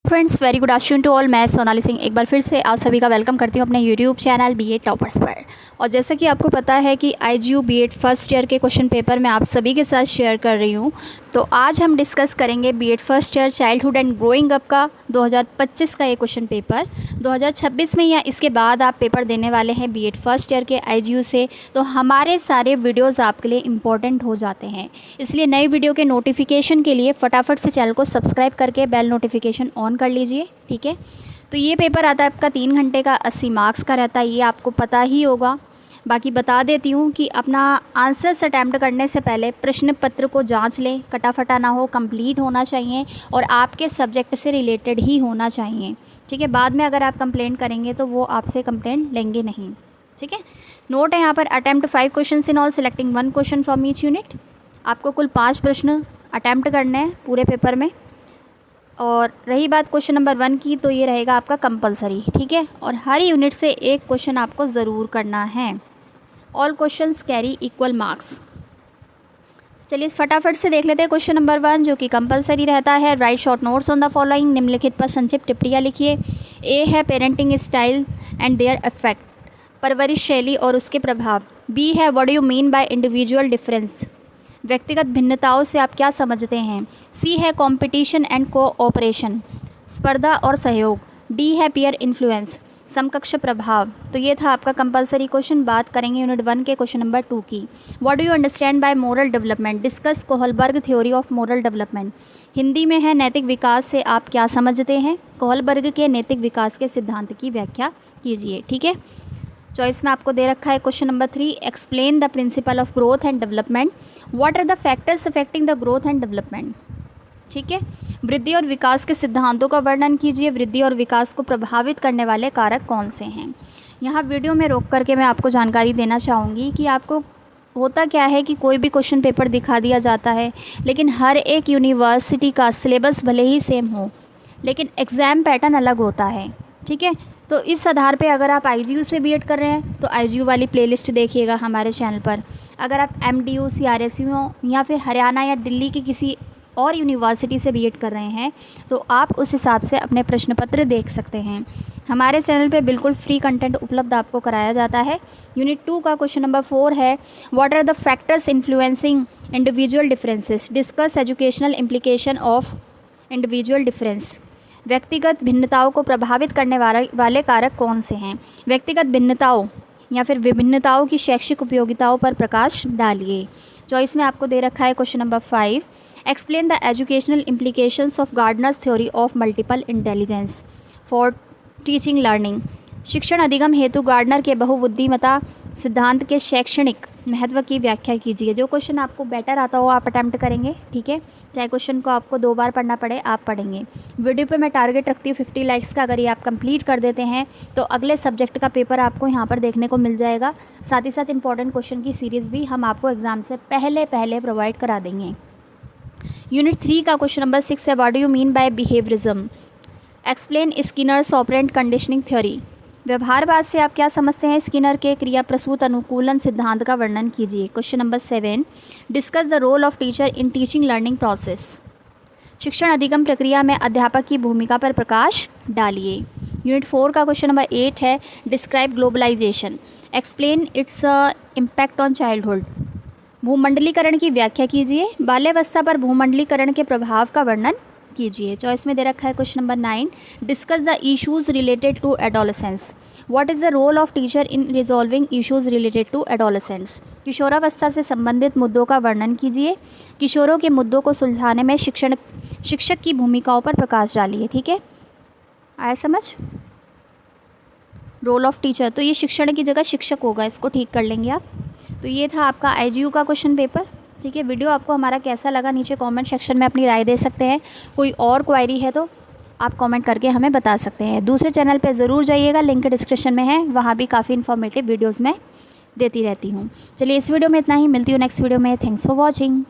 Friends, very good afternoon to all. मैं सोनाली सिंह एक बार फिर से आप सभी का वेलकम करती हूँ अपने यूट्यूब चैनल बीएड टॉपर्स पर। और जैसा कि आपको पता है कि आईजीयू बीएड फर्स्ट ईयर के क्वेश्चन पेपर मैं आप सभी के साथ शेयर कर रही हूँ। तो आज हम डिस्कस करेंगे BEd first year childhood and growing up का 2025 का ये क्वेश्चन पेपर। 2026 में या इसके बाद आप पेपर देने वाले हैं बीएड फर्स्ट ईयर के आईजीयू से, तो हमारे सारे वीडियोज़ आपके लिए इम्पॉर्टेंट हो जाते हैं। इसलिए नई वीडियो के नोटिफिकेशन के लिए फटाफट से चैनल को सब्सक्राइब करके बेल नोटिफिकेशन ऑन कर लीजिए, ठीक है। तो ये पेपर आता है आपका 3 घंटे का, 80 मार्क्स का रहता है, ये आपको पता ही होगा। बाकी बता देती हूँ कि अपना आंसर्स अटैम्प्ट करने से पहले प्रश्न पत्र को जांच लें, कटाफटा ना हो, कंप्लीट होना चाहिए और आपके सब्जेक्ट से रिलेटेड ही होना चाहिए, ठीक है। बाद में अगर आप कंप्लेंट करेंगे तो वो आपसे कंप्लेंट लेंगे नहीं, ठीक है। नोट है यहाँ पर, attempt 5 question in all, selecting 1 question from each unit. आपको कुल 5 प्रश्न अटैम्प्ट करने हैं पूरे पेपर में। और रही बात क्वेश्चन नंबर 1 की, तो ये रहेगा आपका कंपलसरी, ठीक है। और हर यूनिट से एक क्वेश्चन आपको ज़रूर करना है। All questions carry equal marks. चलिए फटाफट से देख लेते हैं क्वेश्चन नंबर 1, जो कि कंपलसरी रहता है। Write short notes on the following, निम्नलिखित पर संक्षिप्त टिप्पणियाँ लिखिए। ए है parenting style and their effect, परवरिश शैली और उसके प्रभाव। बी है what do you mean by individual difference, व्यक्तिगत भिन्नताओं से आप क्या समझते हैं। सी है कंपटीशन एंड कोऑपरेशन, स्पर्धा और सहयोग। डी है पीयर इन्फ्लुएंस, समकक्ष प्रभाव। तो ये था आपका कंपलसरी क्वेश्चन। बात करेंगे यूनिट 1 के क्वेश्चन नंबर 2 की। What do you understand by moral development, discuss Kohlberg theory of moral development. Hindi में है नैतिक विकास से आप क्या समझते हैं, कोहलबर्ग के नैतिक विकास के सिद्धांत की व्याख्या कीजिए, ठीक है। चॉइस में आपको दे रखा है question number 3, explain the principle of growth and development. What are the factors affecting the growth and development, ठीक है। वृद्धि और विकास के सिद्धांतों का वर्णन कीजिए। वृद्धि और विकास को प्रभावित करने वाले कारक कौन से हैं। यहाँ वीडियो में रोक करके मैं आपको जानकारी देना चाहूँगी कि आपको होता क्या है कि कोई भी क्वेश्चन पेपर दिखा दिया जाता है, लेकिन हर एक यूनिवर्सिटी का सिलेबस भले ही सेम हो, लेकिन एग्ज़ाम पैटर्न अलग होता है, ठीक है। तो इस आधार पे अगर आप आईजीयू से बीएड कर रहे हैं तो आईजीयू वाली प्लेलिस्ट देखिएगा हमारे चैनल पर। अगर आप एमडीयू, सीआरएसयू या फिर हरियाणा या दिल्ली की किसी और यूनिवर्सिटी से बीएड कर रहे हैं तो आप उस हिसाब से अपने प्रश्न पत्र देख सकते हैं। हमारे चैनल पे बिल्कुल फ्री कंटेंट उपलब्ध आपको कराया जाता है। यूनिट 2 का क्वेश्चन नंबर 4 है, what are the factors influencing individual differences, discuss educational implication of individual difference. व्यक्तिगत भिन्नताओं को प्रभावित करने वाले कारक कौन से हैं। व्यक्तिगत भिन्नताओं या फिर विभिन्नताओं की शैक्षिक उपयोगिताओं पर प्रकाश डालिए। चॉइस में आपको दे रखा है question number 5, explain the educational implications of Gardner's theory of multiple intelligence for teaching learning. शिक्षण अधिगम हेतु गार्डनर के बहुबुद्धिमत्ता सिद्धांत के शैक्षणिक महत्व की व्याख्या कीजिए। जो क्वेश्चन आपको बेटर आता हो आप अटैम्प्ट करेंगे, ठीक है। चाहे क्वेश्चन को आपको 2 बार पढ़ना पड़े, आप पढ़ेंगे। वीडियो पे मैं टारगेट रखती हूँ 50 लाइक्स का। अगर ये आप कंप्लीट कर देते हैं तो अगले सब्जेक्ट का पेपर आपको यहाँ पर देखने को मिल जाएगा। साथ ही साथ इंपॉर्टेंट क्वेश्चन की सीरीज़ भी हम आपको एग्ज़ाम से पहले प्रोवाइड करा देंगे। यूनिट 3 का क्वेश्चन नंबर 6 है, what do you mean by behaviourism, explain Skinner's operant conditioning theory. व्यवहारवाद से आप क्या समझते हैं। स्किनर के क्रिया प्रसूत अनुकूलन सिद्धांत का वर्णन कीजिए। Question number 7, discuss the role of teacher in teaching learning process. शिक्षण अधिगम प्रक्रिया में अध्यापक की भूमिका पर प्रकाश डालिए। यूनिट 4 का क्वेश्चन नंबर 8 है, describe globalisation, explain its impact on childhood. भूमंडलीकरण की व्याख्या कीजिए। बाल्यावस्था पर भूमंडलीकरण के प्रभाव का वर्णन कीजिए। चॉइस में दे रखा है question number 9, discuss the issues related to adolescence. What is the role of teacher in resolving issues related to adolescents. किशोरावस्था से संबंधित मुद्दों का वर्णन कीजिए। किशोरों के मुद्दों को सुलझाने में शिक्षक की भूमिकाओं पर प्रकाश डालिए, ठीक है। आया समझ। रोल ऑफ टीचर, तो ये शिक्षण की जगह शिक्षक होगा, इसको ठीक कर लेंगे आप। तो ये था आपका आईजीयू का क्वेश्चन पेपर, ठीक है। वीडियो आपको हमारा कैसा लगा नीचे कमेंट सेक्शन में अपनी राय दे सकते हैं। कोई और क्वेरी है तो आप कमेंट करके हमें बता सकते हैं। दूसरे चैनल पे ज़रूर जाइएगा, लिंक डिस्क्रिप्शन में है, वहाँ भी काफ़ी इन्फॉर्मेटिव वीडियोज़ मैं देती रहती हूँ। चलिए इस वीडियो में इतना ही, मिलती हूँ नेक्स्ट वीडियो में। Thanks for watching.